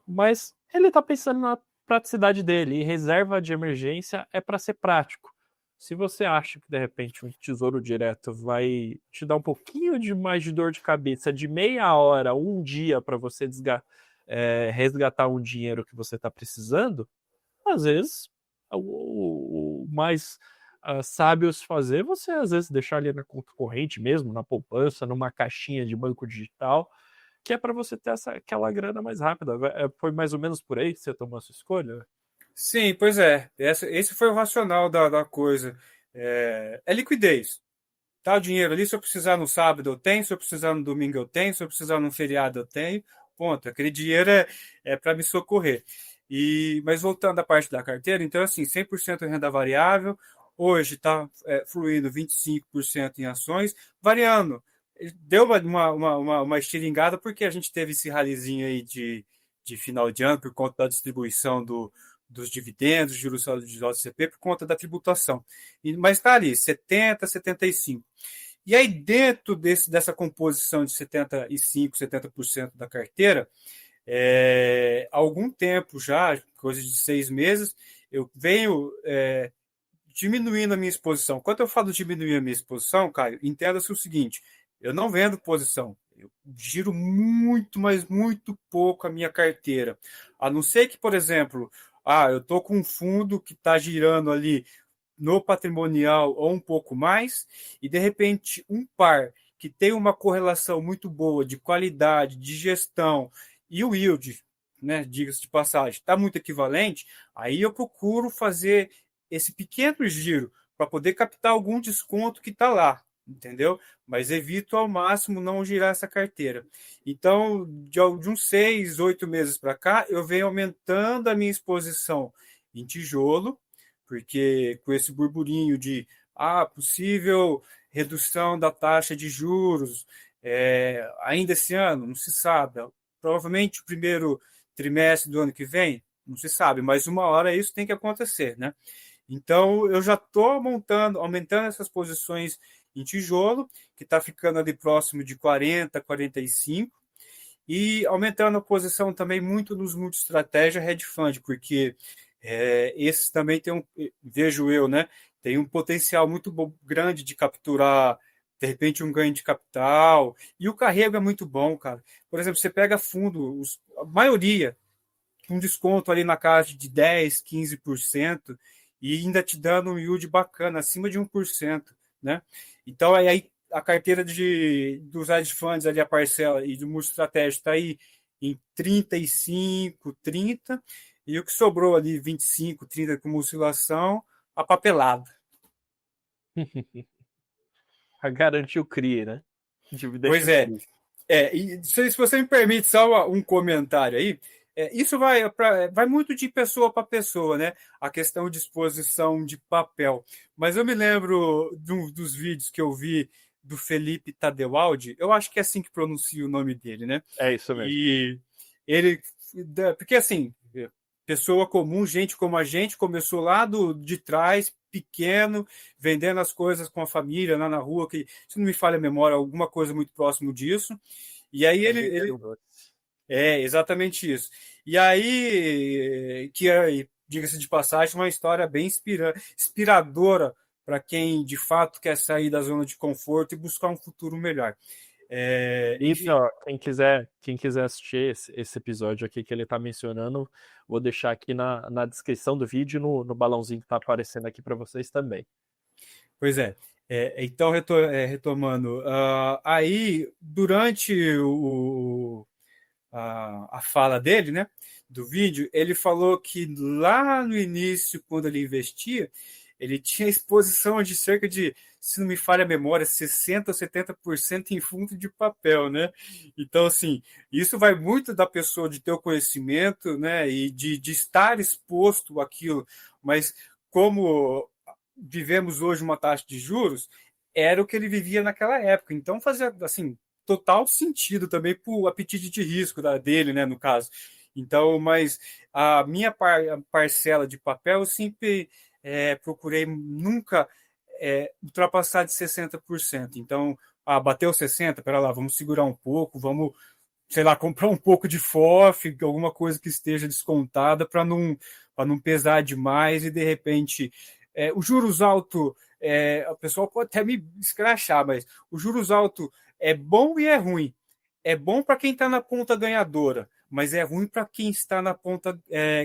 Mas ele tá pensando na praticidade dele, e reserva de emergência é para ser prático. Se você acha que de repente um tesouro direto vai te dar um pouquinho de mais de dor de cabeça de meia hora, um dia para você resgatar um dinheiro que você está precisando, às vezes o mais sábio se fazer, você às vezes deixar ali na conta corrente mesmo, na poupança, numa caixinha de banco digital, que é para você ter aquela grana mais rápida. Foi mais ou menos por aí que você tomou a sua escolha? Sim, pois é. Esse foi o racional da coisa. Liquidez. Tá o dinheiro ali, se eu precisar no sábado eu tenho, se eu precisar no domingo eu tenho, se eu precisar no feriado eu tenho. Ponto. Aquele dinheiro é para me socorrer. Mas voltando à parte da carteira, então assim, 100% em renda variável, hoje está fluindo 25% em ações, variando. Deu uma estiringada porque a gente teve esse ralizinho aí de final de ano por conta da distribuição dos dividendos, juros de JCP, por conta da tributação. Mas está ali, 70, 75. E aí, dentro dessa composição de 75, 70% da carteira, há algum tempo já, coisa de 6 meses, eu venho diminuindo a minha exposição. Quando eu falo diminuir a minha exposição, Caio, entenda-se o seguinte: eu não vendo posição, eu giro muito, mas muito pouco a minha carteira. A não ser que, por exemplo, eu estou com um fundo que está girando ali no patrimonial ou um pouco mais, e de repente um par que tem uma correlação muito boa de qualidade, de gestão e o yield, né, diga-se de passagem, está muito equivalente, aí eu procuro fazer esse pequeno giro para poder captar algum desconto que está lá, entendeu? Mas evito ao máximo não girar essa carteira. Então, de uns 6, 8 meses para cá, eu venho aumentando a minha exposição em tijolo, porque com esse burburinho de possível redução da taxa de juros ainda esse ano, não se sabe. Provavelmente o primeiro trimestre do ano que vem, não se sabe, mas uma hora isso tem que acontecer, né? Então, eu já estou aumentando essas posições em tijolo, que está ficando ali próximo de 40, 45, e aumentando a posição também muito nos multi-estratégia hedge fund, porque Esses também vejo eu, né, tem um potencial muito grande de capturar, de repente, um ganho de capital, e o carrego é muito bom, cara. Por exemplo, você pega fundo, a maioria, um desconto ali na casa de 10, 15%, e ainda te dando um yield bacana, acima de 1%, né? Então, aí a carteira dos hedge funds, ali, a parcela e do multi-estratégico está aí em 35, 30, e o que sobrou ali, 25, 30 com oscilação, a papelada. A garantir o CRI, né? Deixa Pois o é. CRI. E se você me permite só um comentário aí, isso vai muito de pessoa para pessoa, né? A questão de exposição de papel. Mas eu me lembro dos vídeos que eu vi do Felipe Tadeualdi, eu acho que é assim que pronuncia o nome dele, né? É isso mesmo. E ele, porque assim, pessoa comum, gente como a gente, começou lá de trás, pequeno, vendendo as coisas com a família lá na rua, que, se não me falha a memória, alguma coisa muito próximo disso. E aí ele exatamente isso. E aí, diga-se de passagem, uma história bem inspiradora para quem de fato quer sair da zona de conforto e buscar um futuro melhor. Felipe, Enfim, ó, quem quiser assistir esse episódio aqui que ele tá mencionando, vou deixar aqui na descrição do vídeo, no balãozinho que tá aparecendo aqui para vocês também. pois é. Então, retomando, aí, durante a fala dele, né, do vídeo, ele falou que lá no início, quando ele investia, ele tinha exposição de cerca de, se não me falha a memória, 60% ou 70% em fundo de papel, né? Então, assim, isso vai muito da pessoa de ter o conhecimento, né, e de estar exposto àquilo, mas como vivemos hoje uma taxa de juros, era o que ele vivia naquela época. Então, fazia, assim, total sentido também para o apetite de risco dele, né, no caso. Então, mas a minha parcela de papel, eu sempre procurei nunca ultrapassar de 60%. Então, bateu 60%, pera lá, vamos segurar um pouco, vamos, sei lá, comprar um pouco de FOF, alguma coisa que esteja descontada para não pesar demais e, de repente, o juros alto, o pessoal pode até me escrachar, mas o juros alto é bom e é ruim. É bom para quem está na ponta ganhadora, mas é ruim para quem está na ponta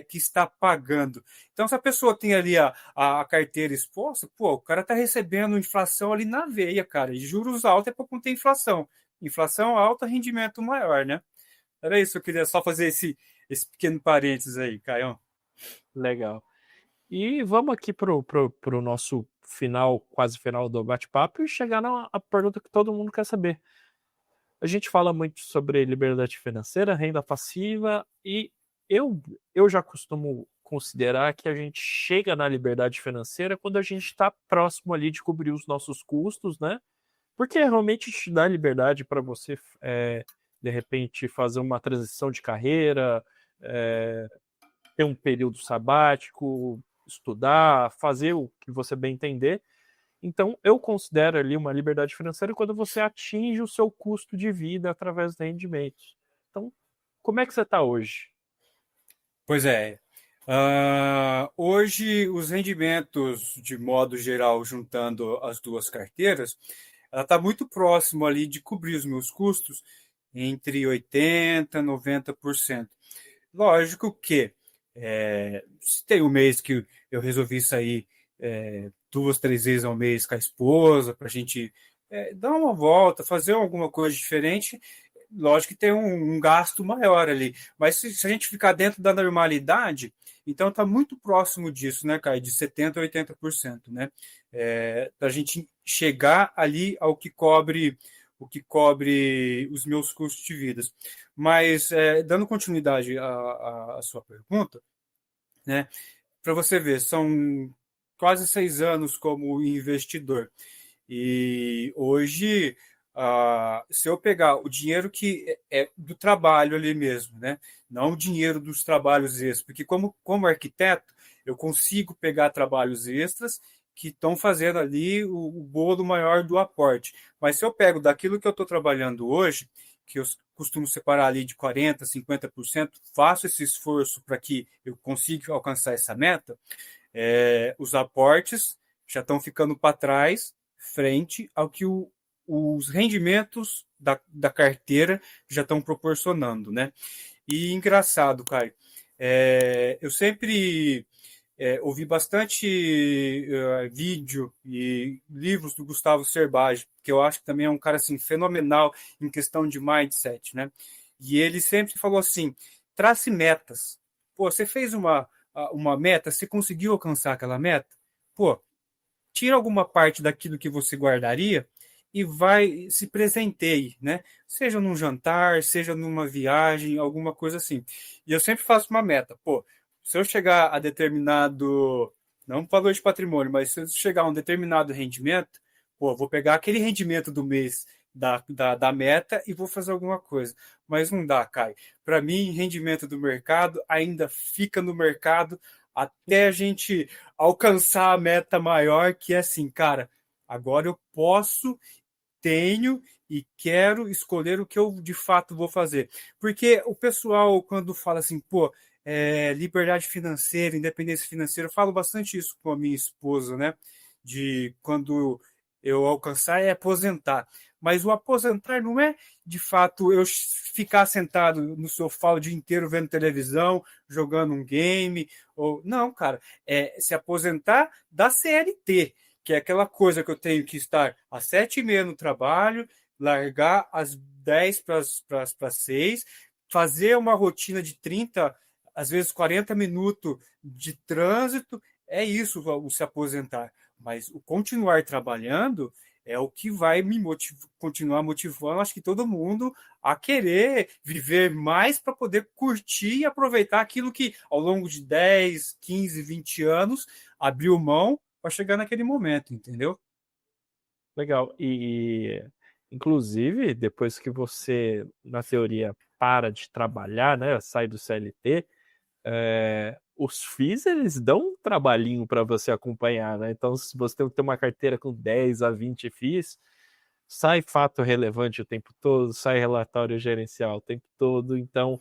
que está pagando. Então, se a pessoa tem ali a carteira exposta, pô, o cara está recebendo inflação ali na veia, cara. E juros altos é para conter inflação. Inflação alta, rendimento maior, né? Era isso, eu queria só fazer esse pequeno parênteses aí, Caião. Legal. E vamos aqui pro nosso final, quase final do bate-papo, e chegar na pergunta que todo mundo quer saber. A gente fala muito sobre liberdade financeira, renda passiva, e eu já costumo considerar que a gente chega na liberdade financeira quando a gente está próximo ali de cobrir os nossos custos, né? Porque realmente te dá liberdade para você, de repente, fazer uma transição de carreira, ter um período sabático, estudar, fazer o que você bem entender. Então, eu considero ali uma liberdade financeira quando você atinge o seu custo de vida através de rendimentos. Então, como é que você está hoje? Pois é. Hoje, os rendimentos, de modo geral, juntando as duas carteiras, ela está muito próximo ali de cobrir os meus custos entre 80% e 90%. Lógico que se tem um mês que eu resolvi sair 2, 3 vezes ao mês com a esposa, para a gente dar uma volta, fazer alguma coisa diferente, lógico que tem um gasto maior ali. Mas se a gente ficar dentro da normalidade, então está muito próximo disso, né, Caio? De 70% a 80%, né? Para a gente chegar ali ao que cobre os meus custos de vida. Mas, dando continuidade à sua pergunta, né, para você ver, são quase 6 anos como investidor. E hoje, se eu pegar o dinheiro que é do trabalho ali mesmo, né, não o dinheiro dos trabalhos extras, porque como arquiteto, eu consigo pegar trabalhos extras que estão fazendo ali o bolo maior do aporte. Mas se eu pego daquilo que eu estou trabalhando hoje, que eu costumo separar ali de 40%, 50%, faço esse esforço para que eu consiga alcançar essa meta, os aportes já estão ficando para trás, frente ao que os rendimentos da carteira já estão proporcionando, né? E engraçado, Caio, eu sempre ouvi bastante vídeo e livros do Gustavo Cerbasi, que eu acho que também é um cara assim, fenomenal em questão de mindset, né? E ele sempre falou assim, trace metas. Pô, você fez uma meta, você conseguiu alcançar aquela meta? Pô, tira alguma parte daquilo que você guardaria e vai se presenteie, né? Seja num jantar, seja numa viagem, alguma coisa assim. E eu sempre faço uma meta. Pô, se eu chegar a determinado, não valor de patrimônio, mas se eu chegar a um determinado rendimento, pô, vou pegar aquele rendimento do mês da meta e vou fazer alguma coisa. Mas não dá, Kai. Para mim, rendimento do mercado ainda fica no mercado até a gente alcançar a meta maior, que é assim, cara, agora eu posso, tenho e quero escolher o que eu de fato vou fazer. Porque o pessoal, quando fala assim, pô, liberdade financeira, independência financeira, eu falo bastante isso com a minha esposa, né? De quando eu alcançar é aposentar. Mas o aposentar não é, de fato, eu ficar sentado no sofá o dia inteiro vendo televisão, jogando um game, ou não, cara, é se aposentar da CLT, que é aquela coisa que eu tenho que estar às 7h30 no trabalho, largar às 10 para as 6, fazer uma rotina de 30, às vezes 40 minutos de trânsito, é isso o se aposentar. Mas o continuar trabalhando é o que vai me continuar motivando, acho que todo mundo, a querer viver mais para poder curtir e aproveitar aquilo que ao longo de 10, 15, 20 anos abriu mão para chegar naquele momento, entendeu? Legal. Inclusive, depois que você, na teoria, para de trabalhar, né, sai do CLT, os FIIs, eles dão um trabalhinho para você acompanhar, né? Então, se você tem que ter uma carteira com 10 a 20 FIIs, sai fato relevante o tempo todo, sai relatório gerencial o tempo todo. Então,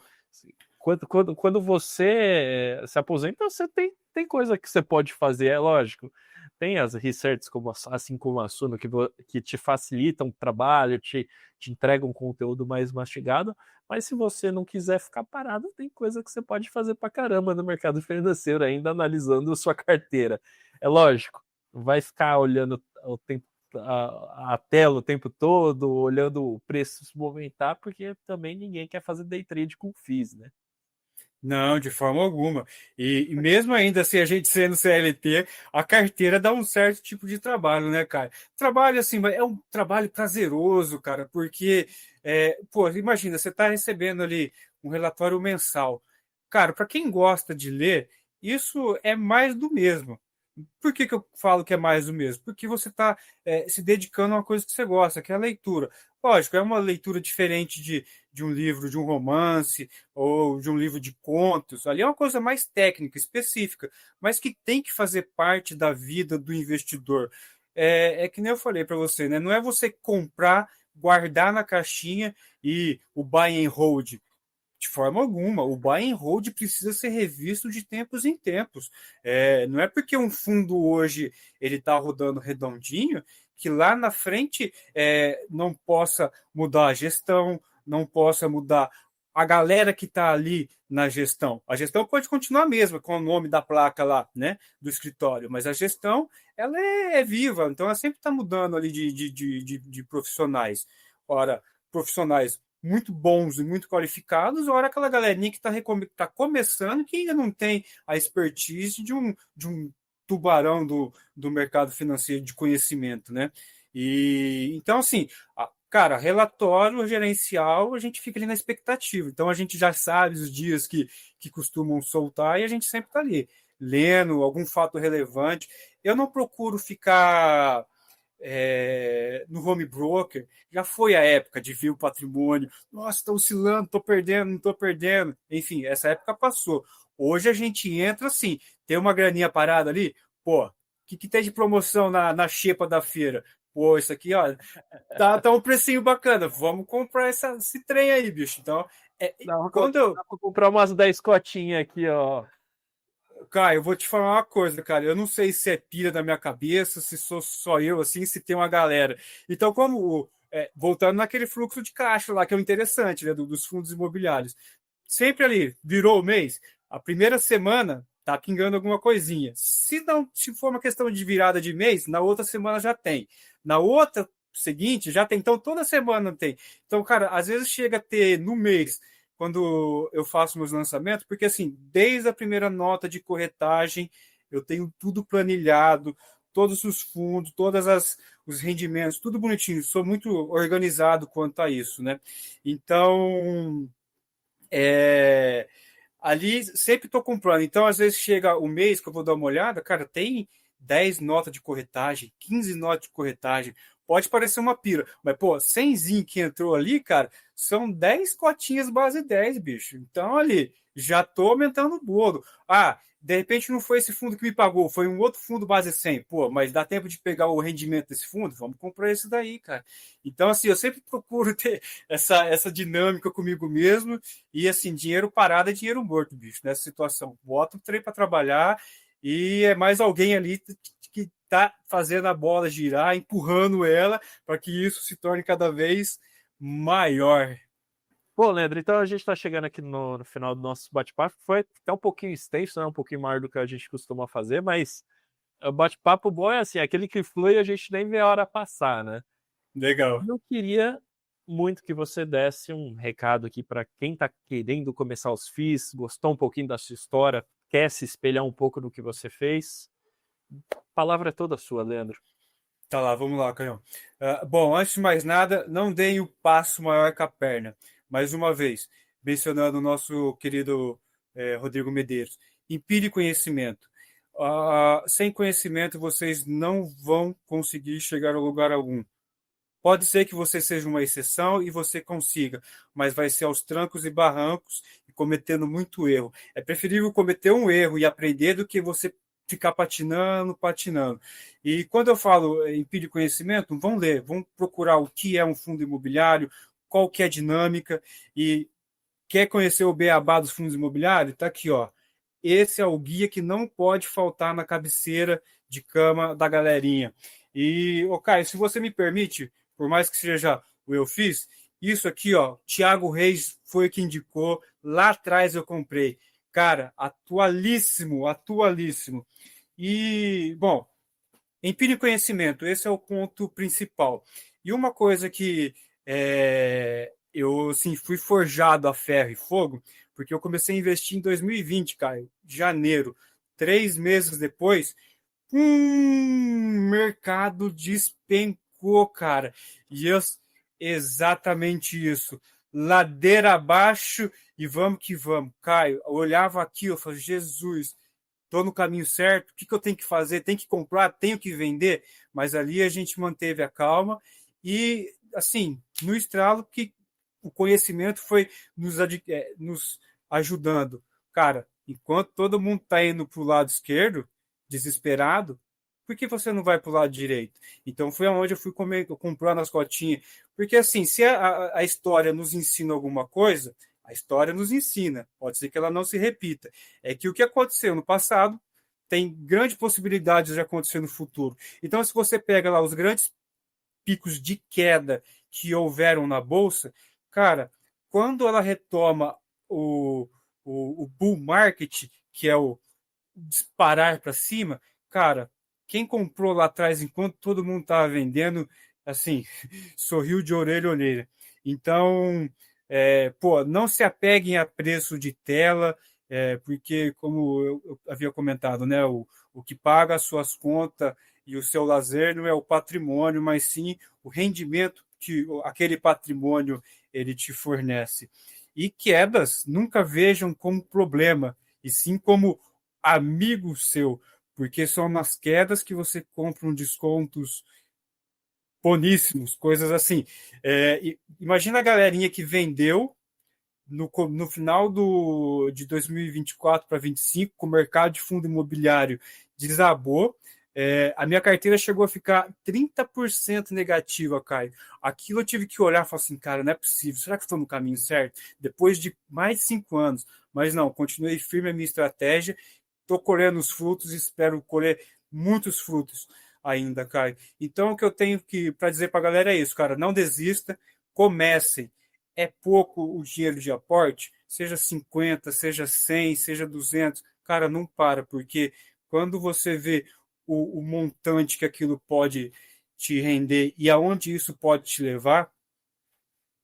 quando você se aposenta, você tem coisa que você pode fazer, é lógico. Tem as research, assim como a Suno, que te facilitam o trabalho, te entregam um conteúdo mais mastigado, mas se você não quiser ficar parado, tem coisa que você pode fazer pra caramba no mercado financeiro, ainda analisando a sua carteira. É lógico, não vai ficar olhando o tempo a tela o tempo todo, olhando o preço se movimentar, porque também ninguém quer fazer day trade com FIIs, né? Não, de forma alguma. E mesmo ainda se a gente sendo CLT, a carteira dá um certo tipo de trabalho, né, cara? Trabalho assim, é um trabalho prazeroso, cara, porque, pô, imagina, você está recebendo ali um relatório mensal. Cara, para quem gosta de ler, isso é mais do mesmo. Por que eu falo que é mais do mesmo? Porque você está se dedicando a uma coisa que você gosta, que é a leitura. Lógico, é uma leitura diferente de um livro, de um romance, ou de um livro de contos. Ali é uma coisa mais técnica, específica, mas que tem que fazer parte da vida do investidor. É que nem eu falei para você, né? Não é você comprar, guardar na caixinha e o buy and hold. De forma alguma, o buy and hold precisa ser revisto de tempos em tempos. Não é porque um fundo hoje ele está rodando redondinho que lá na frente não possa mudar a gestão, não possa mudar a galera que está ali na gestão. A gestão pode continuar a mesma, com o nome da placa lá, né, do escritório, mas a gestão ela é viva, então ela sempre está mudando ali de profissionais. Ora, profissionais muito bons e muito qualificados, ora aquela galerinha que está começando, que ainda não tem a expertise de um tubarão do mercado financeiro de conhecimento, né? E então, assim, cara, relatório gerencial, a gente fica ali na expectativa. Então, a gente já sabe os dias que costumam soltar e a gente sempre está ali, lendo algum fato relevante. Eu não procuro ficar no home broker. Já foi a época de ver o patrimônio. Nossa, está oscilando, estou perdendo, não estou perdendo. Enfim, essa época passou. Hoje a gente entra assim, tem uma graninha parada ali, pô, o que tem de promoção na xepa da feira? pô, isso aqui, ó, tá um precinho bacana, vamos comprar esse trem aí, bicho. Então, quando eu. Dá pra comprar umas 10 cotinhas aqui, ó. Cara, eu vou te falar uma coisa, cara. Eu não sei se é pira da minha cabeça, se sou só eu, assim, se tem uma galera. Então, voltando naquele fluxo de caixa lá, que é o interessante, né, dos fundos imobiliários. Sempre ali, virou o mês, a primeira semana tá pingando alguma coisinha. Se for uma questão de virada de mês, na outra semana já tem. Na outra seguinte, já tem. Então, toda semana tem. Então, cara, às vezes chega a ter no mês quando eu faço meus lançamentos, porque assim, desde a primeira nota de corretagem, eu tenho tudo planilhado, todos os fundos, os rendimentos, tudo bonitinho. Sou muito organizado quanto a isso, né? Então, ali sempre estou comprando. Então, às vezes chega o mês que eu vou dar uma olhada, cara, tem 10 notas de corretagem, 15 notas de corretagem. Pode parecer uma pira, mas, pô, 100 que entrou ali, cara, são 10 cotinhas base 10, bicho. Então, ali, já tô aumentando o bolo. Ah, de repente não foi esse fundo que me pagou, foi um outro fundo base 100. Pô, mas dá tempo de pegar o rendimento desse fundo? Vamos comprar esse daí, cara. Então, assim, eu sempre procuro ter essa dinâmica comigo mesmo e, assim, dinheiro parado é dinheiro morto, bicho, nessa situação. Bota o trem para trabalhar e é mais alguém ali que tá fazendo a bola girar, empurrando ela para que isso se torne cada vez maior. Pô, Leandro, então a gente está chegando aqui no final do nosso bate-papo. Foi até um pouquinho extenso, né? Um pouquinho maior do que a gente costuma fazer, mas o bate-papo bom é assim, aquele que flui e a gente nem vê a hora passar, né? Legal. Eu queria muito que você desse um recado aqui para quem está querendo começar os FIIs, gostou um pouquinho da sua história, quer se espelhar um pouco no que você fez. A palavra é toda sua, Leandro. Tá lá, vamos lá, Canhão. Bom, antes de mais nada, não deem o passo maior que a perna. Mais uma vez, mencionando o nosso querido Rodrigo Medeiros. Empire conhecimento. Sem conhecimento, vocês não vão conseguir chegar a lugar algum. Pode ser que você seja uma exceção e você consiga, mas vai ser aos trancos e barrancos e cometendo muito erro. É preferível cometer um erro e aprender do que você ficar patinando, patinando. E quando eu falo em pedir conhecimento, vão ler, vão procurar o que é um fundo imobiliário, qual que é a dinâmica e quer conhecer o beabá dos fundos imobiliários? Está aqui, ó. Esse é o guia que não pode faltar na cabeceira de cama da galerinha. E, Caio, se você me permite, por mais que seja o eu fiz, isso aqui, ó, Thiago Reis foi que indicou, lá atrás eu comprei. Cara, atualíssimo, atualíssimo. E, bom, empírico conhecimento, esse é o ponto principal. E uma coisa que eu assim, fui forjado a ferro e fogo, porque eu comecei a investir em 2020, cara, janeiro. 3 meses depois, mercado despencou, cara. E eu, exatamente isso. Ladeira abaixo e vamos que vamos. Caio, eu olhava aqui, eu falei, Jesus, estou no caminho certo, o que eu tenho que fazer? Tenho que comprar, tenho que vender? Mas ali a gente manteve a calma e, assim, no estralo que o conhecimento foi nos ajudando. Cara, enquanto todo mundo está indo para o lado esquerdo, desesperado, por que você não vai para o lado direito? Então foi aonde eu fui comprando as cotinhas. Porque, assim, se a história nos ensina alguma coisa, a história nos ensina, pode ser que ela não se repita. É que o que aconteceu no passado tem grande possibilidade de acontecer no futuro. Então, se você pega lá os grandes picos de queda que houveram na Bolsa, cara, quando ela retoma o bull market, que é o disparar para cima, cara, quem comprou lá atrás enquanto todo mundo estava vendendo, assim, sorriu de orelha a orelha. Então, pô, não se apeguem a preço de tela, porque, como eu havia comentado, né, o que paga as suas contas e o seu lazer não é o patrimônio, mas sim o rendimento que aquele patrimônio ele te fornece. E quedas nunca vejam como problema, e sim como amigo seu, porque são nas quedas que você compra um descontos boníssimos, coisas assim. Imagina a galerinha que vendeu no final de 2024 para 2025, com o mercado de fundo imobiliário desabou, A minha carteira chegou a ficar 30% negativa, Caio. Aquilo eu tive que olhar e falar assim, cara, não é possível. Será que estou no caminho certo? Depois de mais de 5 anos. Mas não, continuei firme a minha estratégia. Estou colhendo os frutos e espero colher muitos frutos ainda, Caio. Então, o que eu tenho para dizer para a galera é isso, cara. Não desista, comecem. É pouco o dinheiro de aporte, seja 50, seja 100, seja 200. Cara, não para, porque quando você vê o montante que aquilo pode te render e aonde isso pode te levar,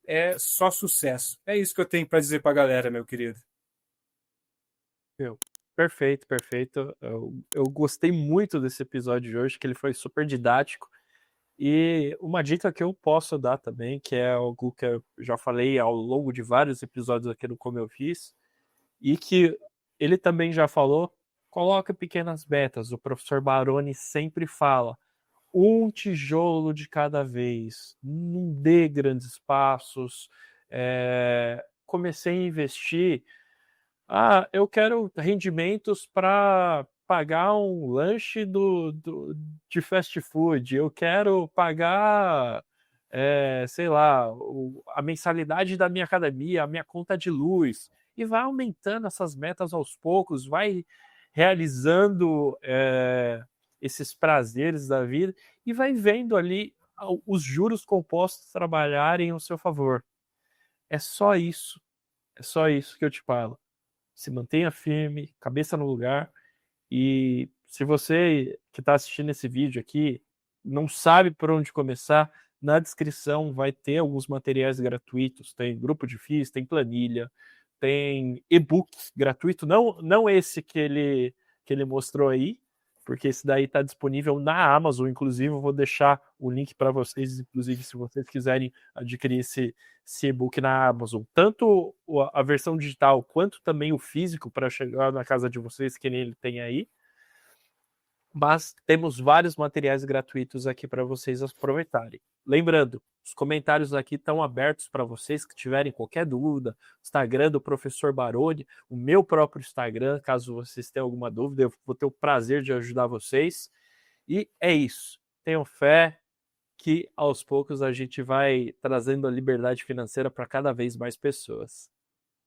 é só sucesso. É isso que eu tenho para dizer para a galera, meu querido. Meu, perfeito, perfeito. Eu gostei muito desse episódio de hoje, que ele foi super didático. E uma dica que eu posso dar também, que é algo que eu já falei ao longo de vários episódios aqui no Como Eu Fiz, e que ele também já falou, coloca pequenas metas. O professor Baroni sempre fala, um tijolo de cada vez, não dê grandes passos. Comecei a investir, eu quero rendimentos para pagar um lanche de fast food, eu quero pagar, sei lá, a mensalidade da minha academia, a minha conta de luz, e vai aumentando essas metas aos poucos, vai realizando esses prazeres da vida e vai vendo ali os juros compostos trabalharem ao seu favor. É só isso que eu te falo. Se mantenha firme, cabeça no lugar. E se você que está assistindo esse vídeo aqui não sabe por onde começar, na descrição vai ter alguns materiais gratuitos. Tem grupo de FIIs, tem planilha, tem e-book gratuito, não esse que ele mostrou aí, porque esse daí está disponível na Amazon. Inclusive, eu vou deixar o link para vocês, inclusive, se vocês quiserem adquirir esse e-book na Amazon. Tanto a versão digital quanto também o físico para chegar na casa de vocês, que nem ele tem aí. Mas temos vários materiais gratuitos aqui para vocês aproveitarem. Lembrando, os comentários aqui estão abertos para vocês que tiverem qualquer dúvida. Instagram do professor Baroni, o meu próprio Instagram, caso vocês tenham alguma dúvida, eu vou ter o prazer de ajudar vocês. E é isso. Tenham fé que aos poucos a gente vai trazendo a liberdade financeira para cada vez mais pessoas.